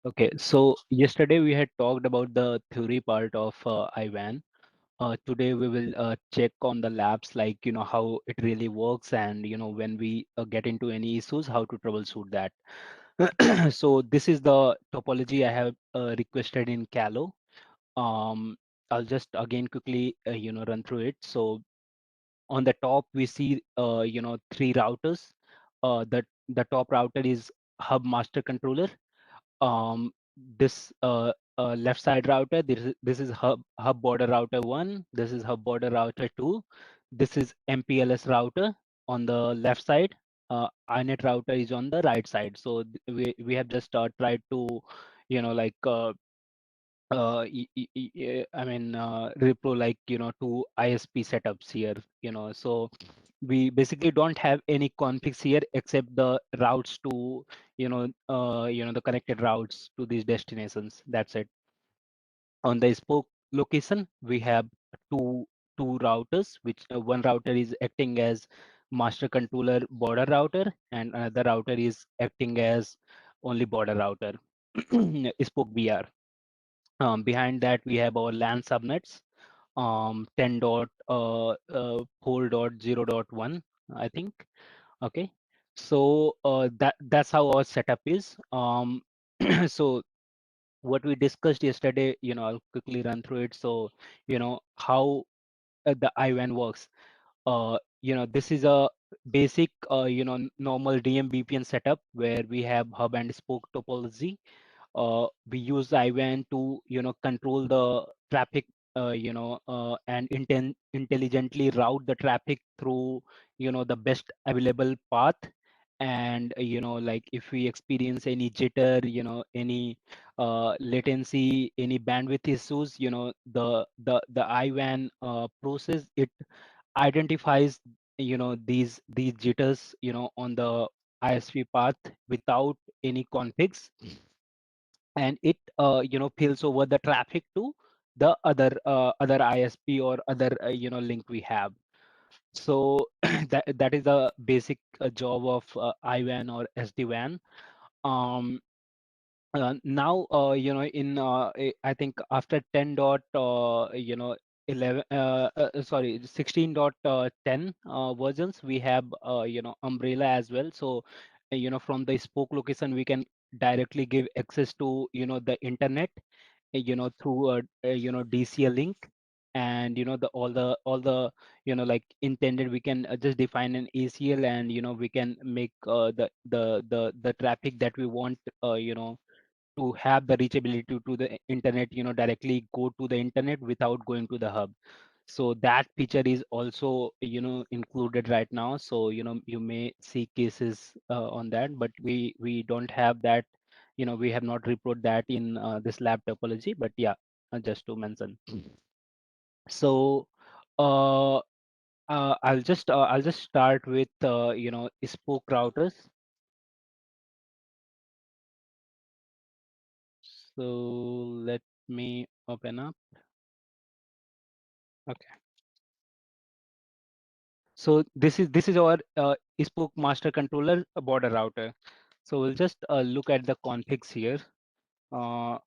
Okay, so yesterday we had talked about the theory part of IWAN. Today we will check on the labs, like how it really works, and when we get into any issues, how to troubleshoot that. So this is the topology I have requested in Calo. Um, I'll just again quickly run through it. So on the top we see three routers. The top router is hub master controller. um, this left side router, this is hub border router 1, this is hub border router 2, this is MPLS router on the left side. INET router is on the right side. So we have just tried to like repro, like two ISP setups here. So we basically don't have any configs here except the routes to the connected routes to these destinations. That's it. On the spoke location we have two two routers, which one router is acting as master controller border router, and another router is acting as only border router. Spoke BR. Behind that we have our LAN subnets, 10.4.0.1, I think. Okay, so that's how our setup is. So what we discussed yesterday, I'll quickly run through it. So how the IWAN works. This is a basic normal DM VPN setup where we have hub and spoke topology. We use IWAN to control the traffic, and intelligently route the traffic through the best available path. And like if we experience any jitter, any latency, any bandwidth issues, the IWAN process, it identifies these jitters on the ISP path without any configs, and it fails over the traffic to the other ISP or other link we have. So that is a basic job of IWAN or SD-WAN. um, Now in I think after 10 dot 11 sorry 16.10 versions, we have umbrella as well. So from the spoke location we can directly give access to the internet, through a DCL link. And the all the like intended, we can just define an ACL, and we can make the traffic that we want to have the reachability to the internet, directly go to the internet without going to the hub. So that feature is also included right now. So you may see cases on that, but we don't have that. We have not reported that in this lab topology, but yeah, just to mention. So uh, I'll just start with spoke routers. So let me open up. Okay. So this is our spoke master controller border router. So we'll just look at the configs here. Uh,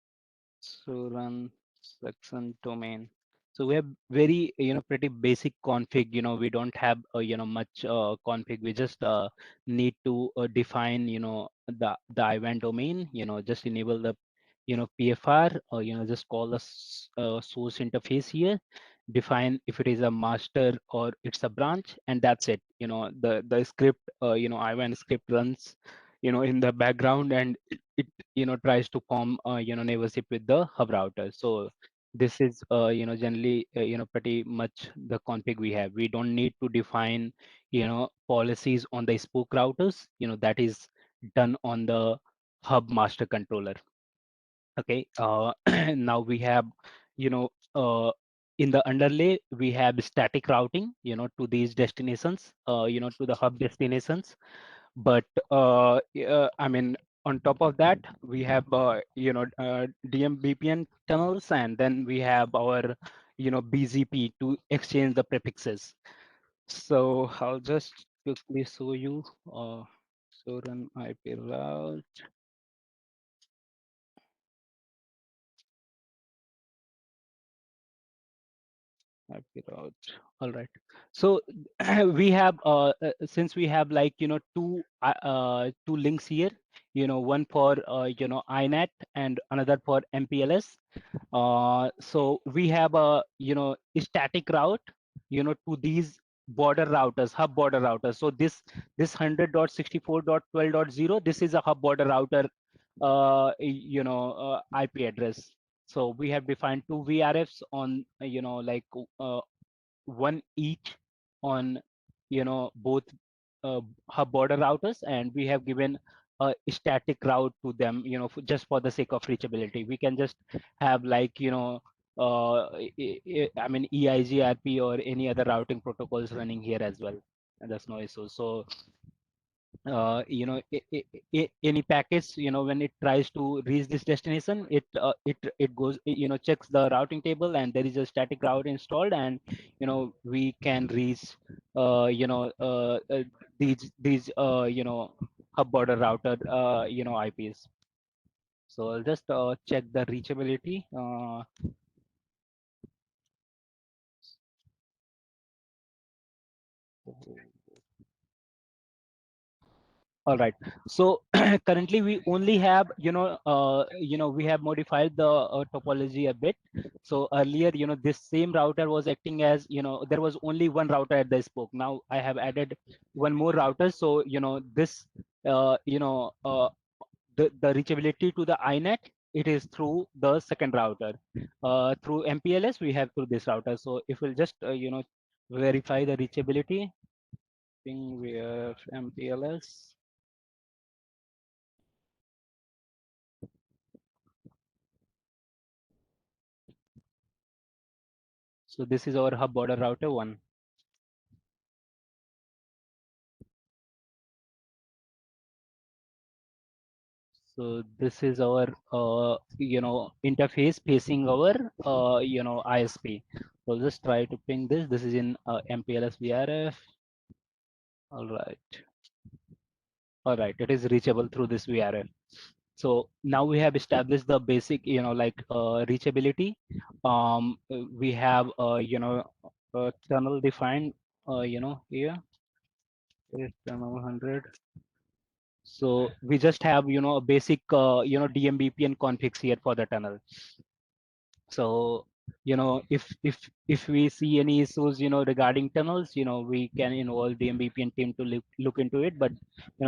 so run section domain. So we have very pretty basic config. We don't have much config. We just need to define the IWAN domain. Just enable the PFR, or just call the source interface here, define if it is a master or it's a branch, and that's it. The script, IWAN script runs in the background, and it tries to form neighborship with the hub router. So this is generally pretty much the config we have. We don't need to define policies on the spoke routers. That is done on the hub master controller. Okay. Now we have you know in the underlay we have static routing to these destinations, to the hub destinations. But I mean, on top of that we have DM VPN tunnels, and then we have our BGP to exchange the prefixes. So I'll just quickly show you. So run IP route. IP route. All right. So we have since we have like two links here, one for INET and another for MPLS. So we have a static route to these border routers, hub border routers. So this 100.64.12.0, this is a hub border router IP address. So we have defined two VRFs on uh, one each on both uh, hub border routers, and we have given a static route to them, just for the sake of reachability. We can just have like I mean EIGRP or any other routing protocols running here as well, and that's no issue. So any package, when it tries to reach this destination, it goes, checks the routing table, and there is a static route installed, and we can reach these hub border router IPs. So I'll just check the reachability. All right. So currently we only have, we have modified the topology a bit. So earlier, this same router was acting as, there was only one router at the spoke. Now I have added one more router. So, this, the reachability to the INET, it is through the second router. Through MPLS, we have through this router. So if we'll just, verify the reachability, ping we have MPLS. So this is our hub border router one. So this is our interface facing our ISP. So just try to ping this. This is in MPLS VRF. All right. All right. It is reachable through this VRF. So now we have established the basic, reachability. We have tunnel defined, here. Is tunnel 100. So we just have, a basic, DMBPN configs here for the tunnel. So, if we see any issues, regarding tunnels, we can involve the DMBPN team to look into it. But,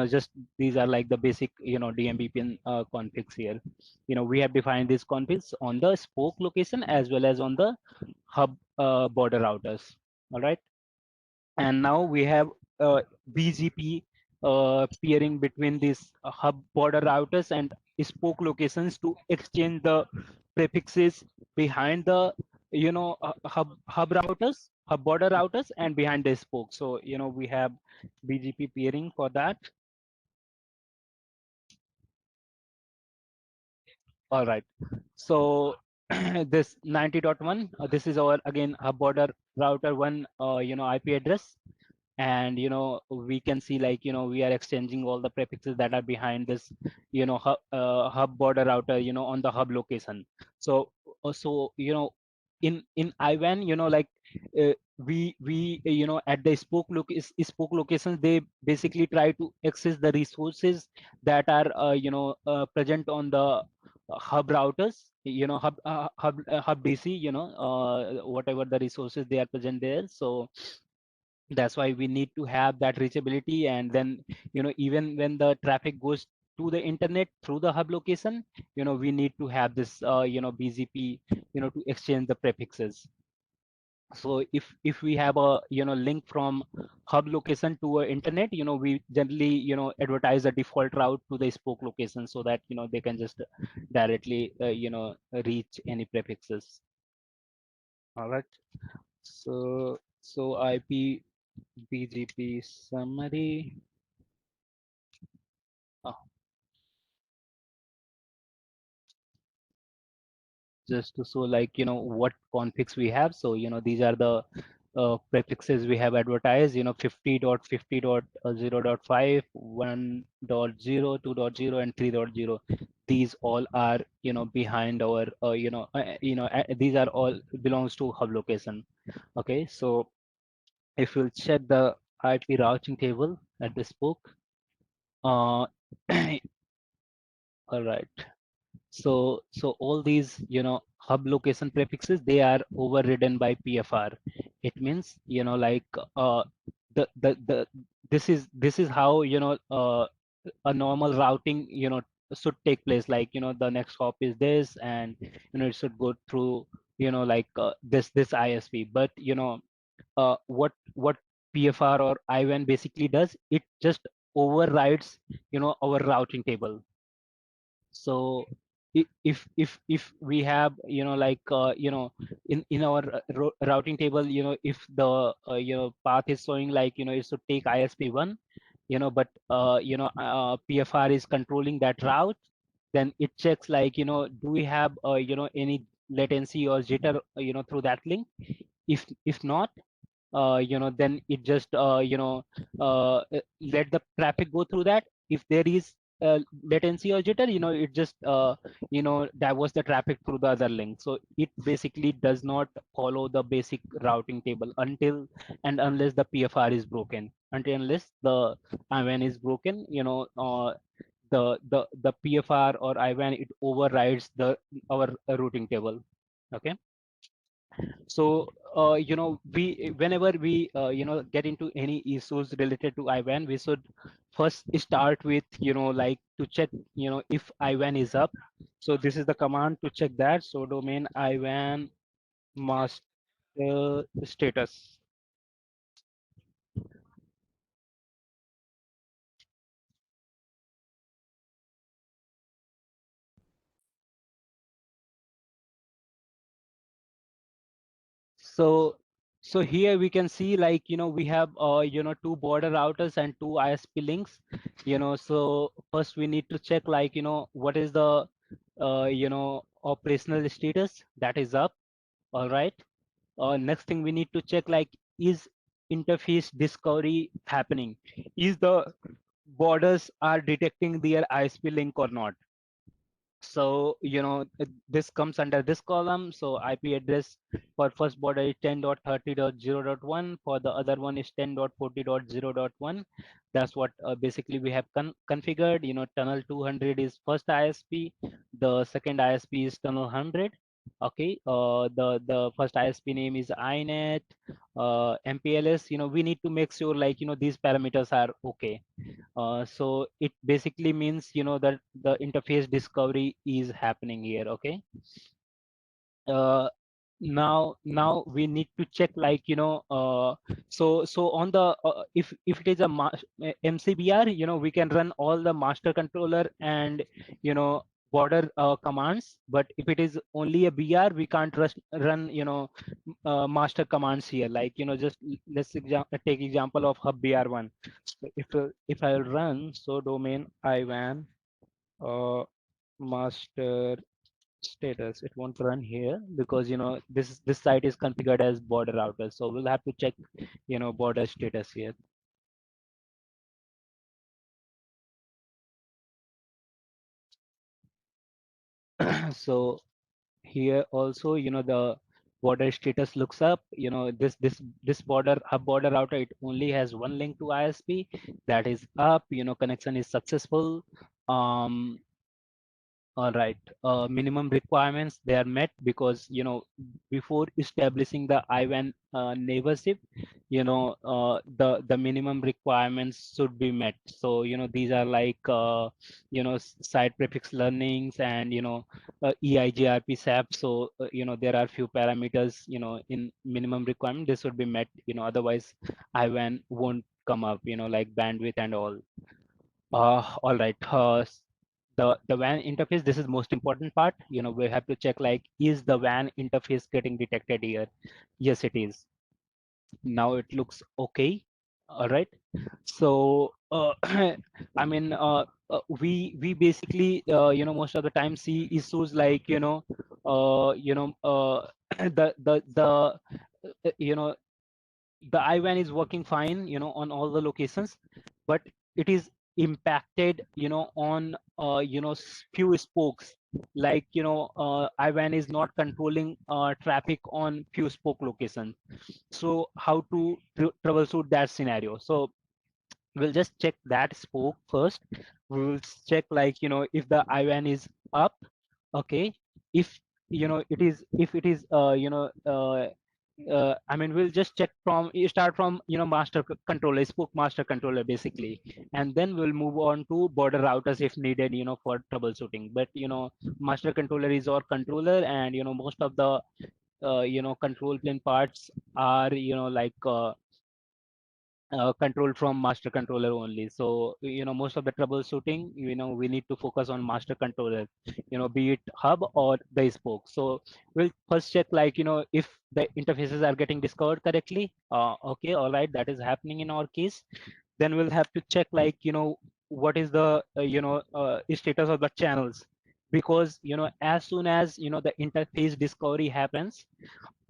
just these are like the basic, DMBPN configs here. We have defined these configs on the spoke location as well as on the hub border routers. All right. And now we have BGP peering between these hub border routers and spoke locations to exchange the prefixes behind the hub routers, hub border routers, and behind the spoke. So we have BGP peering for that. All right. So this 90.1, this is our again hub border router one IP address. And we can see like we are exchanging all the prefixes that are behind this hub border router on the hub location. So in IWAN, like we at the spoke locations, they basically try to access the resources that are present on the hub routers, hub DC, whatever the resources they are present there. So that's why we need to have that reachability. And then even when the traffic goes to the internet through the hub location, we need to have this BGP to exchange the prefixes. So if we have a link from hub location to a internet, we generally advertise a default route to the spoke location, so that they can just directly reach any prefixes. All right. So IP BGP summary. Oh, just to show like what configs we have. So these are the prefixes we have advertised. 50.50.0.5, 1.0, 2.0, and 3.0. these all are behind our these are all belongs to hub location. Okay, so if you'll check the IP routing table at this book, uh, all right. So all these, hub location prefixes, they are overridden by PFR. It means, like the this is how, a normal routing, should take place. Like, the next hop is this, and it should go through, like this ISP. But what PFR or IWAN basically does, it just overrides, our routing table. So if we have, like in our routing table, if the path is showing like, it should take ISP1, but PFR is controlling that route, then it checks like, do we have any latency or jitter through that link. If not, then it just let the traffic go through that. If there is latency or jitter, it just diverts the traffic through the other link. So it basically does not follow the basic routing table until and unless the PFR is broken. Until unless the IWAN is broken, the PFR or IWAN, it overrides the our routing table. Okay. So, we whenever we get into any issues related to IWAN, we should first start with, like to check, if IWAN is up. So this is the command to check that. So domain IWAN master status. So so here we can see, like, we have two border routers and two ISP links. So first we need to check, like, what is the operational status that is up. All right. Next thing we need to check, like, is interface discovery happening? Is the borders are detecting their ISP link or not? So, this comes under this column. So IP address for first border is 10.30.0.1. For the other one is 10.40.0.1. That's what basically we have configured. Tunnel 200 is first ISP. The second ISP is tunnel 100. Okay. The first ISP name is INET, MPLS. We need to make sure, like, these parameters are okay. So it basically means, that the interface discovery is happening here. Okay. Now we need to check, like, so on the if it is a MCBR, we can run all the master controller and border commands. But if it is only a BR, we can't run master commands here. Like, just let's take example of hub BR1. So if I'll run, so domain IWAN master status, it won't run here because this site is configured as border router. So we'll have to check border status here. So here also, the border status looks up. This border hub border router, it only has one link to ISP, that is up. Connection is successful. um All right. Minimum requirements, they are met because, before establishing the IWAN neighborship, the minimum requirements should be met. So, these are like, site prefix learnings and, EIGRP SAP. So, there are few parameters, in minimum requirement, this should be met, otherwise IWAN won't come up, like bandwidth and all. All right. The WAN interface, this is most important part. We have to check, like, is the WAN interface getting detected here? Yes, it is. Now it looks okay. All right. So I mean, we basically most of the time see issues like, you know the IWAN is working fine, on all the locations, but it is impacted, on, few spokes, like, IWAN is not controlling traffic on few spoke locations. So how to troubleshoot that scenario? So we'll just check that spoke first. We will check, like, if the IWAN is up. Okay. If, if it is, I mean, we'll just check from, you start from, master controller, spoke master controller basically, and then we'll move on to border routers if needed, for troubleshooting. But, master controller is our controller, and, most of the, control plane parts are, controlled from master controller only. So, most of the troubleshooting, we need to focus on master controller, be it hub or the spoke. So we'll first check, like, if the interfaces are getting discovered correctly. Okay, all right, that is happening in our case. Then we'll have to check, like, what is the, status of the channels, because, as soon as, the interface discovery happens,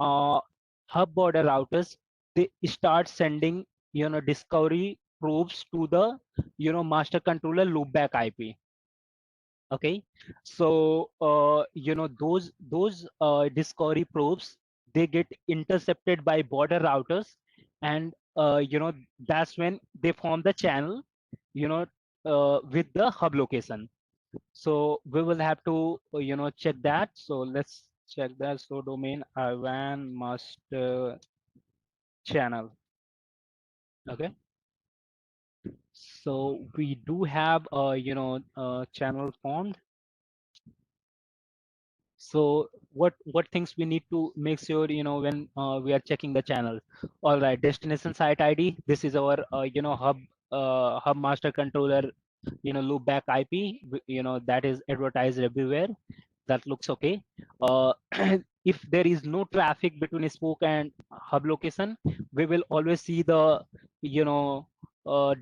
uh, hub border routers, they start sending, discovery probes to the, master controller loopback IP. Okay. So, those discovery probes, they get intercepted by border routers, and, that's when they form the channel, you know with the hub location. So we will have to, check that. So let's check that. So domain IWAN master channel. Okay. So we do have, channel formed. So what things we need to make sure, when we are checking the channel? All right, destination site ID. This is our, hub master controller, loopback IP. That is advertised everywhere. That looks okay. If there is no traffic between spoke and hub location, we will always see the,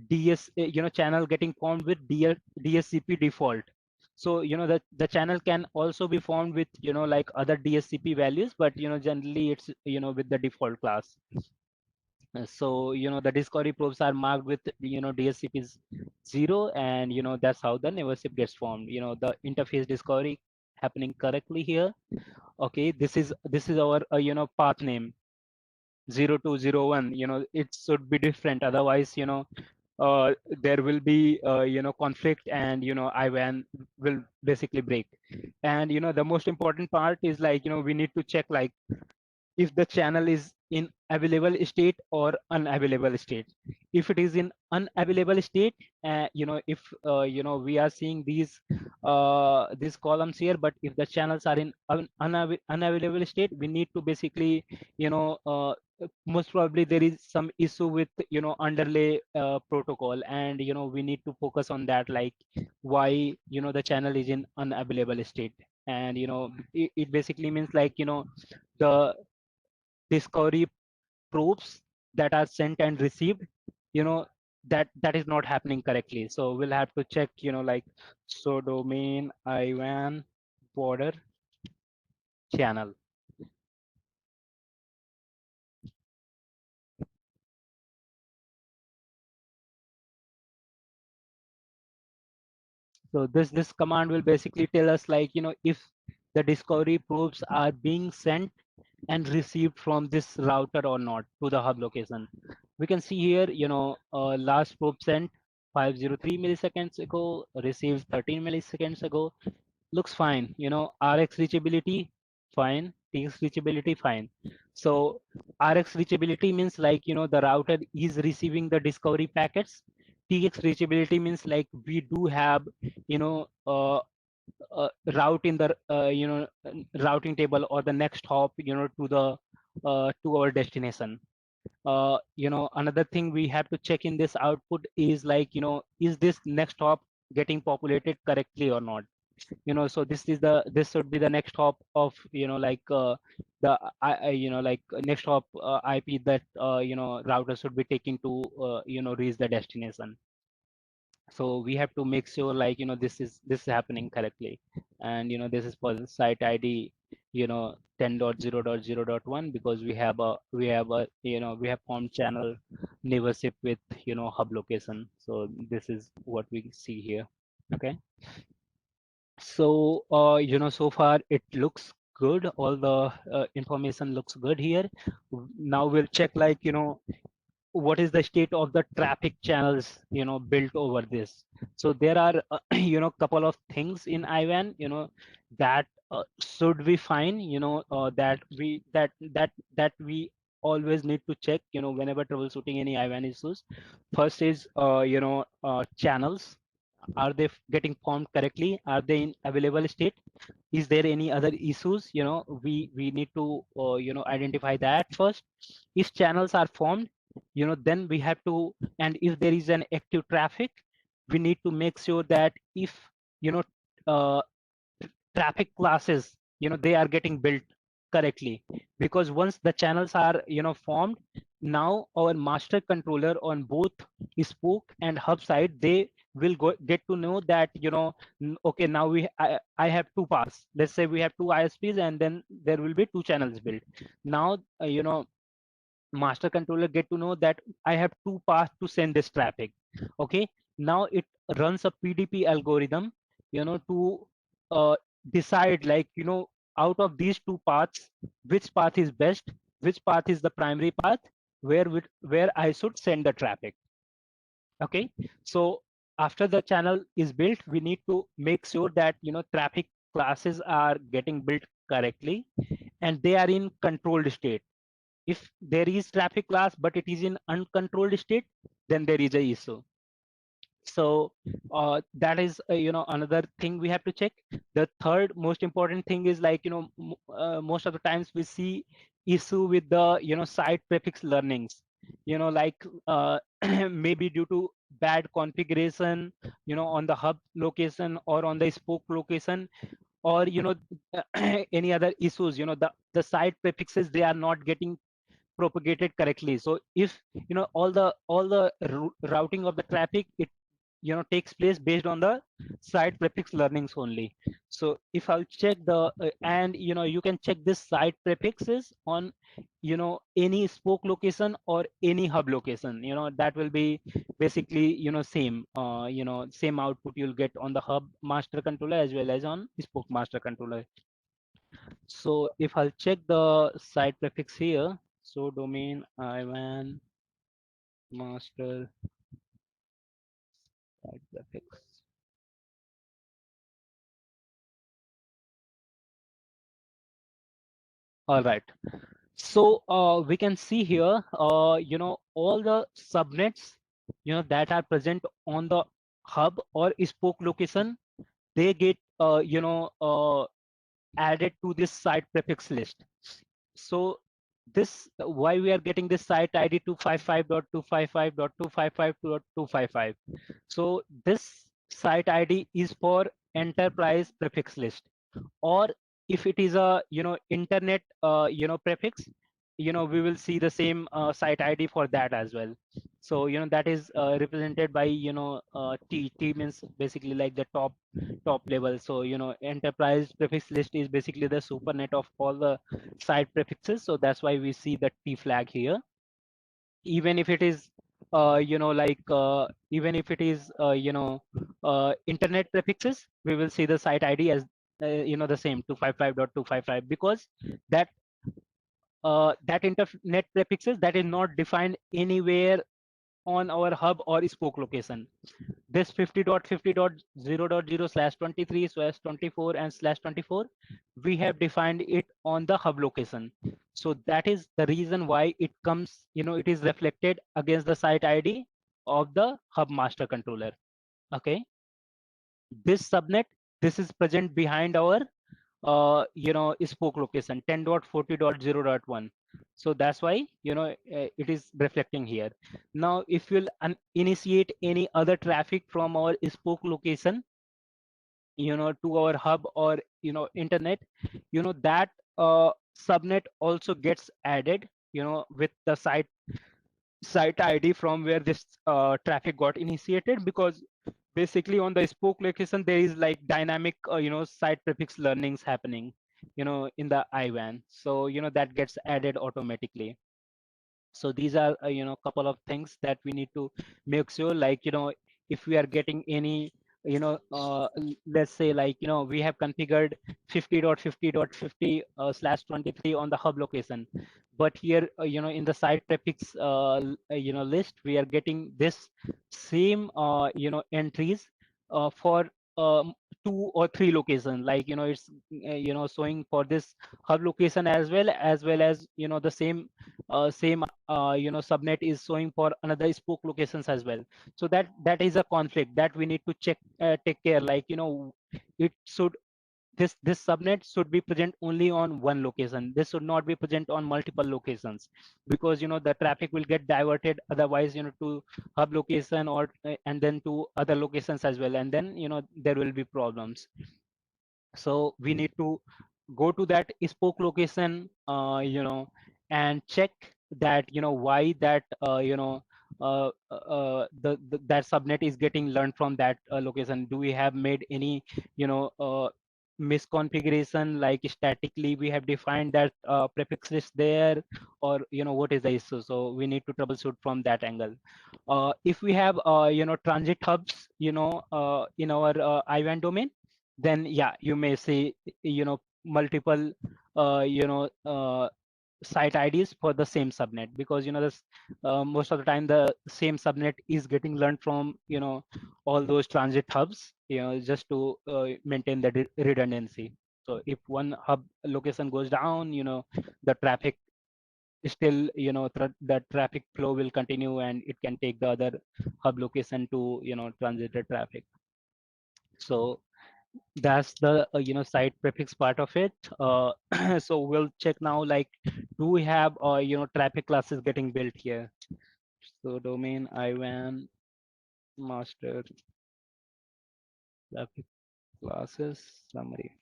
DS, channel getting formed with DSCP default. So, the channel can also be formed with, like other DSCP values, but, generally it's, with the default class. So, the discovery probes are marked with, DSCP is 0, and, that's how the never ship gets formed. The interface discovery happening correctly here. Okay, this is our, path name 0201. It should be different, otherwise, there will be, conflict, and, IWAN will basically break. And, the most important part is, like, we need to check, like, if the channel is in available state or unavailable state. If it is in unavailable state, if, we are seeing these columns here, but if the channels are in unavailable state, we need to basically, most probably there is some issue with, underlay protocol, and, we need to focus on that, like, why, the channel is in unavailable state. And, it basically means, like, the discovery proofs that are sent and received, you know that is not happening correctly. So we'll have to check, like, so domain IWAN border channel. So this command will basically tell us, like, if the discovery proofs are being sent and received from this router or not to the hub location. We can see here, last probe sent 503 milliseconds ago, received 13 milliseconds ago. Looks fine. RX reachability, fine. TX reachability, fine. So RX reachability means, like, the router is receiving the discovery packets. TX reachability means, like, we do have, route in the, routing table, or the next hop, to the, to our destination. Another thing we have to check in this output is, like, is this next hop getting populated correctly or not? So this should be the next hop of, like, the like, next hop IP that, router should be taking to, reach the destination. So we have to make sure, like, this is happening correctly. And this is for the site ID, 10.0.0.1, because we have formed channel neighborship with hub location. So this is what we see here. Okay. So so far it looks good. All the information looks good here. Now we'll check, like, what is the state of the traffic channels built over this. So there are couple of things in IWAN that should be fine, that we always need to check whenever troubleshooting any IWAN issues. First is channels. Are they getting formed correctly? Are they in available state? Is there any other issues? We need to identify that first. If channels are formed, then we have to, and if there is an active traffic, we need to make sure that if you know uh, traffic classes, they are getting built correctly. Because once the channels are formed, now our master controller on both spoke and hub side, they will get to know that okay, now I have two paths. Let's say we have two ISPs, and then there will be two channels built. Now master controller get to know that I have two paths to send this traffic. Okay, now it runs a PDP algorithm, to uh, decide, like, out of these two paths, which path is best, which path is the primary path, where I should send the traffic. Okay, so after the channel is built, we need to make sure that traffic classes are getting built correctly and they are in controlled state. If there is traffic class but it is in uncontrolled state, then there is a issue. So that is another thing we have to check. The third most important thing is, like, most of the times we see issue with the site prefix learnings, like maybe due to bad configuration on the hub location or on the spoke location, or any other issues, the site prefixes, they are not getting propagated correctly. So if all the routing of the traffic, it takes place based on the site prefix learnings only. So if I'll check the and you can check this site prefixes on any spoke location or any hub location. That will be basically same output you'll get on the hub master controller as well as on spoke master controller. So if I'll check the site prefix here, so domain IWAN master site prefix. All right. So we can see here, all the subnets, that are present on the hub or spoke location, they get, added to this site prefix list. So this, why we are getting this site ID 255.255.255.255. So this site ID is for enterprise prefix list. Or if it is a internet prefix, we will see the same site ID for that as well. So that is represented by T means basically like the top level. So enterprise prefix list is basically the supernet of all the site prefixes. So that's why we see the T flag here. Even if it is even if it is internet prefixes, we will see the site ID as the same 255.255, because that that internet prefixes, that is not defined anywhere on our hub or spoke location. This 50.50.0.0/23/24 and /24, we have defined it on the hub location. So that is the reason why it comes, it is reflected against the site ID of the hub master controller. Okay, this subnet, this is present behind our spoke location 10.40.0.1. So that's why it is reflecting here. Now if you'll initiate any other traffic from our spoke location to our hub or internet, that subnet also gets added with the site ID from where this traffic got initiated, because basically on the spoke location there is like dynamic site prefix learnings happening in the IWAN, so that gets added automatically. So these are couple of things that we need to make sure, like if we are getting any let's say like we have configured 50.50.50 slash 23 on the hub location, but here in the site prefix list we are getting this same entries for um, two or three locations, like it's showing for this hub location as well as the same subnet is showing for another spoke locations as well. So that is a conflict that we need to check, take care, like it should, this subnet should be present only on one location. This should not be present on multiple locations, because the traffic will get diverted otherwise to hub location, or and then to other locations as well, and then there will be problems. So we need to go to that spoke location and check that why that that subnet is getting learned from that location. Do we have made any misconfiguration, like statically we have defined that prefix list there, or what is the issue? So we need to troubleshoot from that angle. If we have transit hubs in our IWAN domain, then yeah, you may see multiple site IDs for the same subnet, because this most of the time the same subnet is getting learned from all those transit hubs, just to maintain the redundancy. So if one hub location goes down, the traffic still the traffic flow will continue, and it can take the other hub location to transit the traffic. So that's the site prefix part of it. So we'll check now, like do we have traffic classes getting built here? So domain IWAN master traffic classes summary.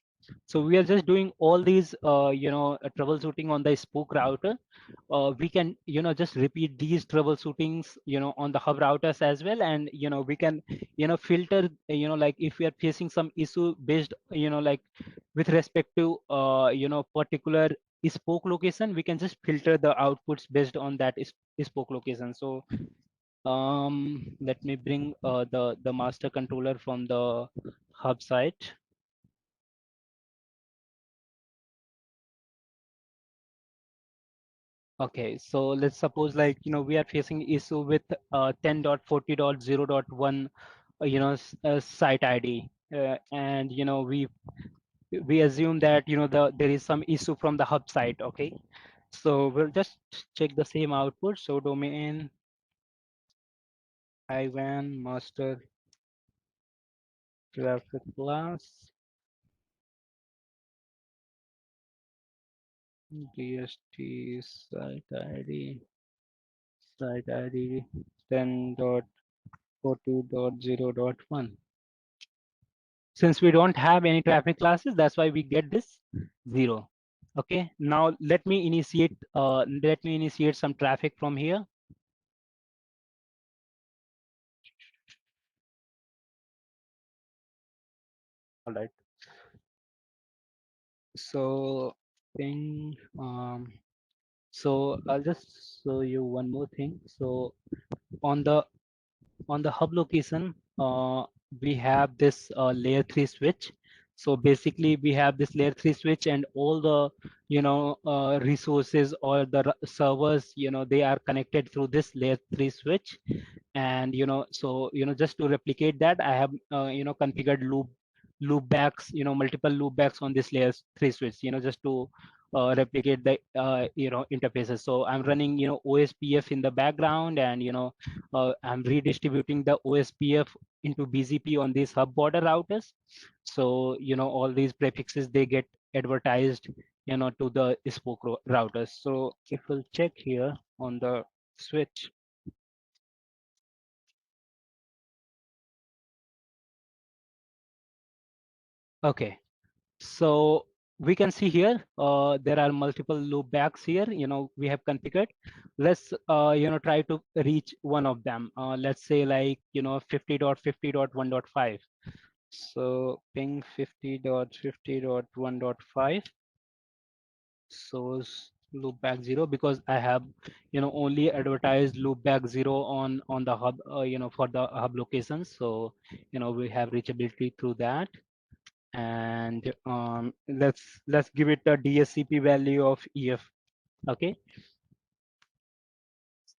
So we are just doing all these troubleshooting on the spoke router. We can just repeat these troubleshootings on the hub routers as well, and we can filter like if we are facing some issue based like with respect to particular spoke location, we can just filter the outputs based on that spoke location. So let me bring the master controller from the hub site. Okay, so let's suppose like we are facing issue with 10.40.0.1 site ID, and we assume that there is some issue from the hub site. Okay, so we'll just check the same output. So domain IWAN master traffic class DST site ID 10.42.0.1. Since we don't have any traffic classes, that's why we get this 0. Okay, now let me initiate some traffic from here. All right, so ping so I'll just show you one more thing. So on the hub location, we have this layer 3 switch. So basically we have this layer 3 switch, and all the resources or the servers they are connected through this layer 3 switch. And so just to replicate that, I have configured loopbacks, multiple loopbacks on this layer 3 switch, just to replicate the interfaces. So I'm running OSPF in the background, and I'm redistributing the OSPF into BGP on these hub border routers. So all these prefixes, they get advertised to the spoke routers. So if we'll check here on the switch. Okay, so we can see here there are multiple loopbacks here, we have configured. Let's try to reach one of them. Let's say like 50.50.1.5. So ping 50.50.1.5 source loopback 0, because I have only advertised loopback 0 on the hub, for the hub locations. So we have reachability through that. And let's give it a DSCP value of EF. Okay.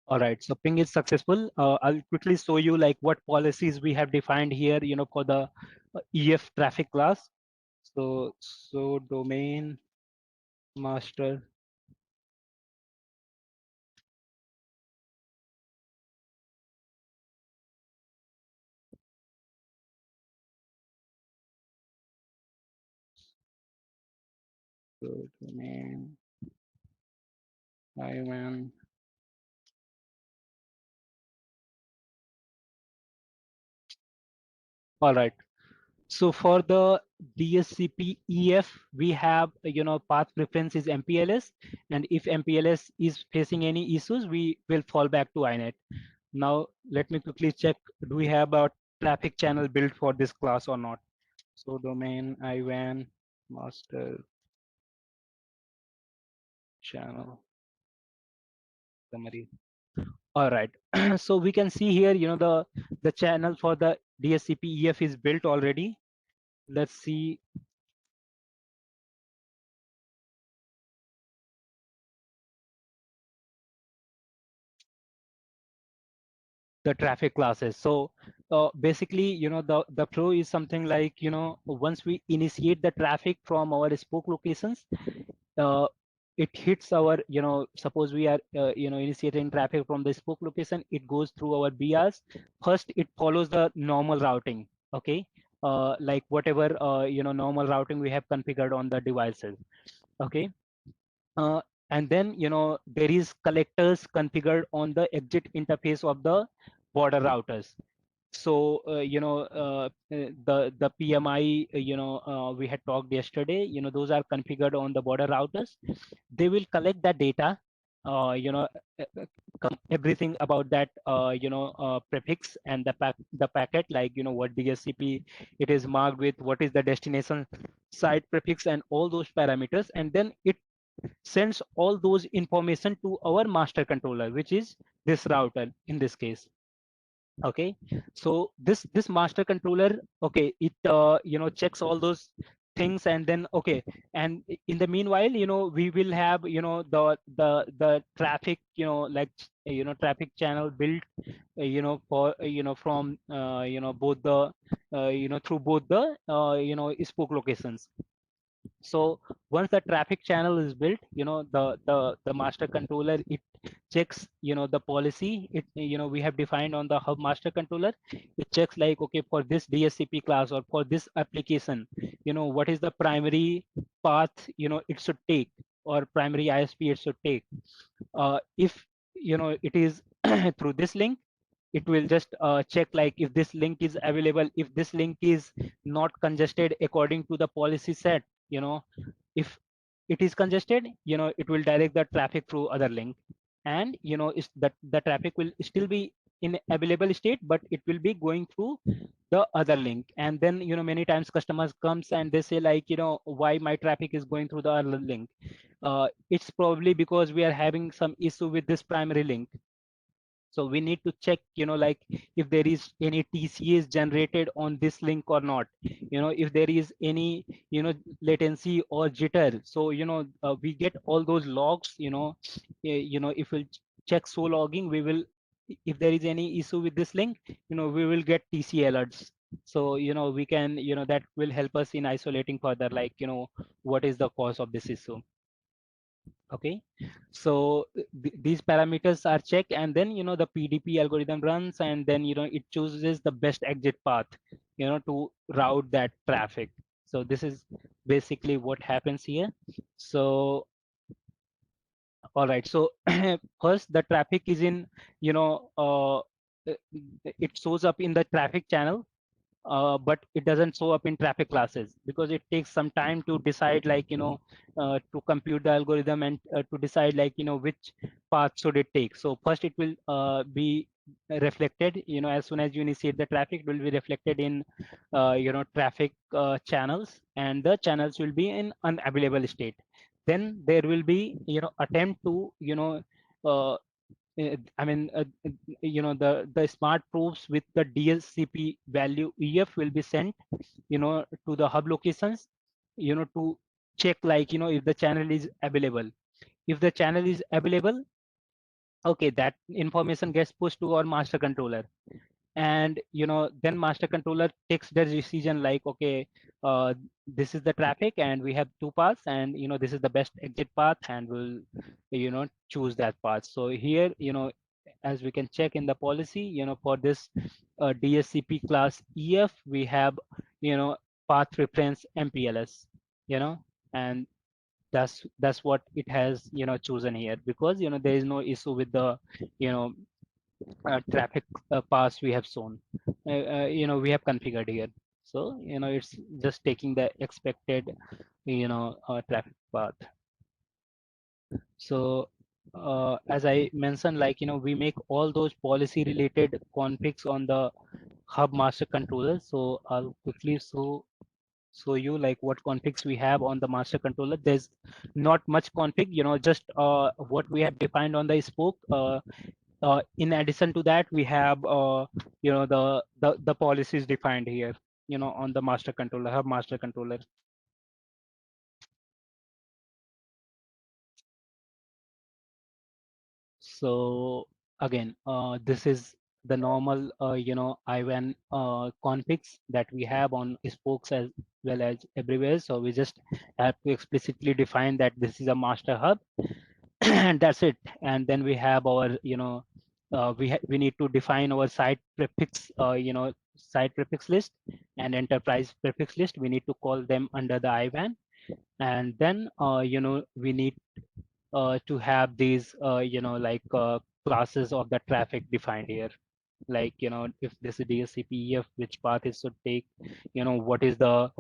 All right. So ping is successful. I'll quickly show you like what policies we have defined here, for the EF traffic class. So domain master domain IWAN. All right. So for the DSCP EF, we have, path preference is MPLS. And if MPLS is facing any issues, we will fall back to INET. Now, let me quickly check, do we have a traffic channel built for this class or not? So domain IWAN master channel summary. All right. So we can see here, the channel for the DSCP EF is built already. Let's see the traffic classes. So basically, the flow is something like, once we initiate the traffic from our spoke locations, uh, it hits our, suppose we are, initiating traffic from the spoke location, it goes through our BRs. First, it follows the normal routing. Okay. Like whatever, normal routing we have configured on the devices. Okay. uh, and then there is collectors configured on the exit interface of the border routers. So the PMI, we had talked yesterday, those are configured on the border routers. They will collect that data, uh, you know everything about that, prefix and the packet, like what DSCP it is marked with, what is the destination site prefix, and all those parameters. And then it sends all those information to our master controller, which is this router in this case. Okay. So this master controller, okay, it checks all those things. And then, okay, and in the meanwhile, we will have, the traffic, like traffic channel built, for from both the through both the spoke locations. So once the traffic channel is built, the master controller, it checks, the policy, it, we have defined on the hub master controller. It checks like, okay, for this DSCP class or for this application, what is the primary path, it should take, or primary ISP it should take. If it is through this link, it will just check like if this link is available, if this link is not congested according to the policy set. If it is congested, it will direct the traffic through other link. And is that the traffic will still be in available state, but it will be going through the other link. And then many times customers comes and they say like, why my traffic is going through the other link. It's probably because we are having some issue with this primary link. So we need to check, like if there is any TCS generated on this link or not, if there is any, latency or jitter. So, we get all those logs, if we check so logging, we will, if there is any issue with this link, we will get TC alerts. So, we can, that will help us in isolating further, like, what is the cause of this issue. Okay. So these parameters are checked, and then the PDP algorithm runs, and then it chooses the best exit path to route that traffic. So this is basically what happens here. So all right, so first the traffic is in, it shows up in the traffic channel. but it doesn't show up in traffic classes because it takes some time to decide, like, to compute the algorithm and to decide, like, which path should it take. So first it will be reflected, as soon as you initiate the traffic, it will be reflected in traffic channels, and the channels will be in unavailable state. Then there will be attempt to uh, I mean, the smart proofs with the DSCP value EF will be sent, to the hub locations, to check, like, if the channel is available. If the channel is available, okay, that information gets pushed to our master controller, and then master controller takes the decision, like, okay, uh, this is the traffic and we have two paths, and this is the best exit path, and we'll choose that path. So here, as we can check in the policy, for this DSCP class EF, we have path reference MPLS, and that's what it has chosen here, because there is no issue with the you know traffic paths we have shown, we have configured here. So it's just taking the expected traffic path. So as I mentioned, like, we make all those policy related configs on the hub master controller. So I'll quickly show you, like, what configs we have on the master controller. There's not much config, just what we have defined on the spoke. In addition to that, we have the policies defined here, on the master controller, hub master controller. So again, this is the normal IWAN configs that we have on spokes as well as everywhere. So we just have to explicitly define that this is a master hub, and that's it. And then we have our we need to define our site prefix site prefix list and enterprise prefix list. We need to call them under the IWAN, and then we need to have these like classes of the traffic defined here, like, if this is DSCPEF, which path it should take, what is the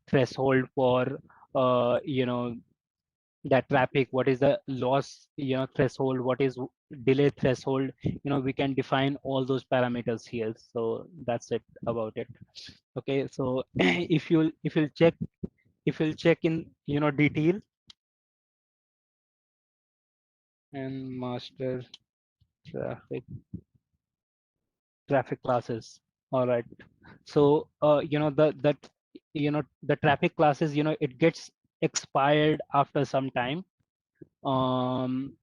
threshold for that traffic, what is the loss threshold, what is delay threshold. We can define all those parameters here. So that's it about it. Okay, so if you'll check in detail and master traffic classes. All right, so the traffic classes, it gets expired after some time. um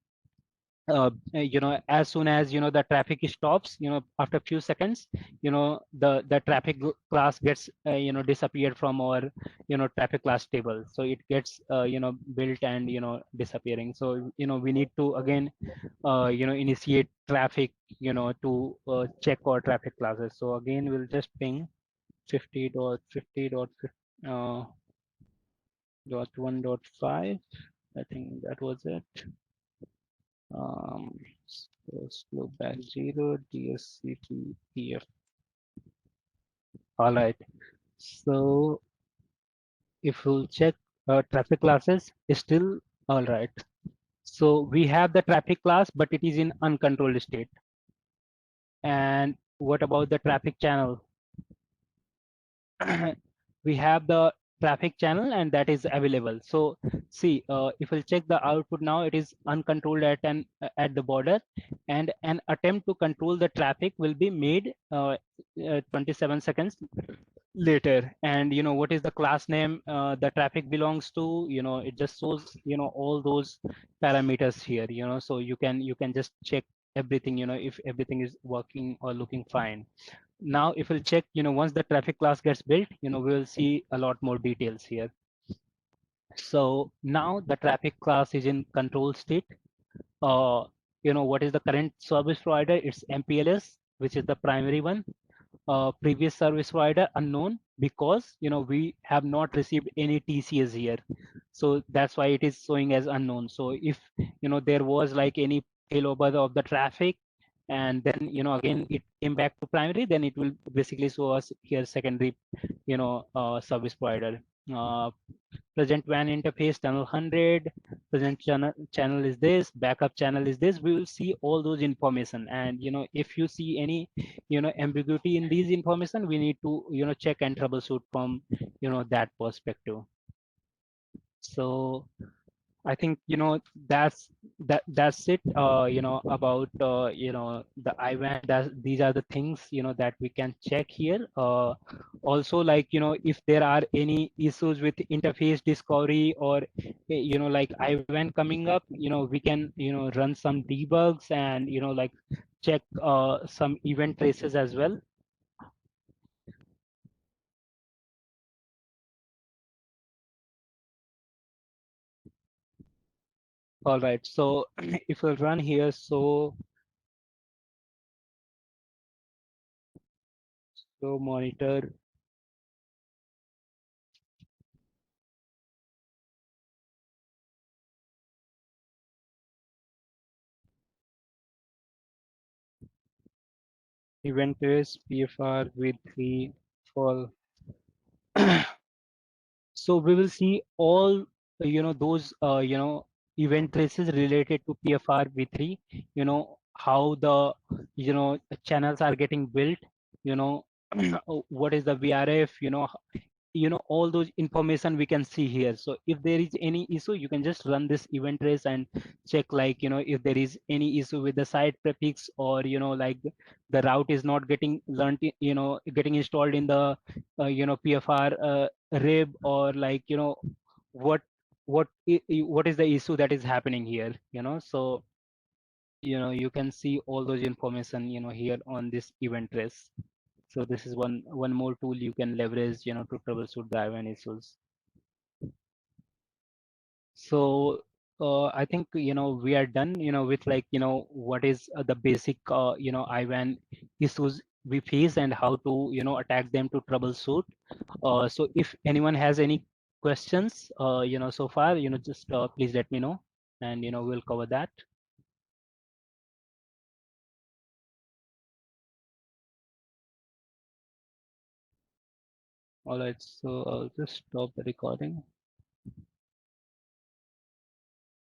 as soon as the traffic stops, after a few seconds, the traffic class gets disappeared from our traffic class table. So it gets built and disappearing. So we need to again initiate traffic to check our traffic classes. So again, we'll just ping 50.50.50 .1.5. I think that was it. Let's go back 0 DSCPEF. All right. So if we'll check traffic classes, is still all right. So we have the traffic class, but it is in uncontrolled state. And what about the traffic channel? We have the traffic channel, and that is available. So see, if we'll check the output now, it is uncontrolled at the border, and an attempt to control the traffic will be made 27 seconds later. And what is the class name the traffic belongs to? It just shows all those parameters here. So you can just check everything, if everything is working or looking fine. Now if we'll check, once the traffic class gets built, we will see a lot more details here. So now the traffic class is in control state. uh, what is the current service provider? It's MPLS, which is the primary one. Previous service provider unknown, because we have not received any TCS here, so that's why it is showing as unknown. So if there was like any failover of the traffic, and then again it came back to primary, then it will basically show us here secondary service provider. uh, Present WAN interface channel 100, present channel is this, backup channel is this. We will see all those information, and if you see any ambiguity in these information, we need to check and troubleshoot from that perspective. So I think that's it. About the IWAN. These are the things that we can check here. Also, like if there are any issues with interface discovery, or like IWAN coming up, we can run some debugs, and like check some event traces as well. All right. So if we run here, so monitor event trace PFR with 3 for so we will see all those event traces related to PFR v3, how the channels are getting built, you know what is the VRF, all those information we can see here. So if there is any issue, you can just run this event trace and check, like if there is any issue with the site prefix, or like the route is not getting learned, getting installed in the PFR rib, or like what what is the issue that is happening here, so you can see all those information here on this event trace. So this is one more tool you can leverage, to troubleshoot the IWAN issues. So I think we are done, with like what is the basic IWAN issues we face, and how to attack them to troubleshoot. So if anyone has any questions, so far, just please let me know, and we'll cover that. All right, so I'll just stop the recording.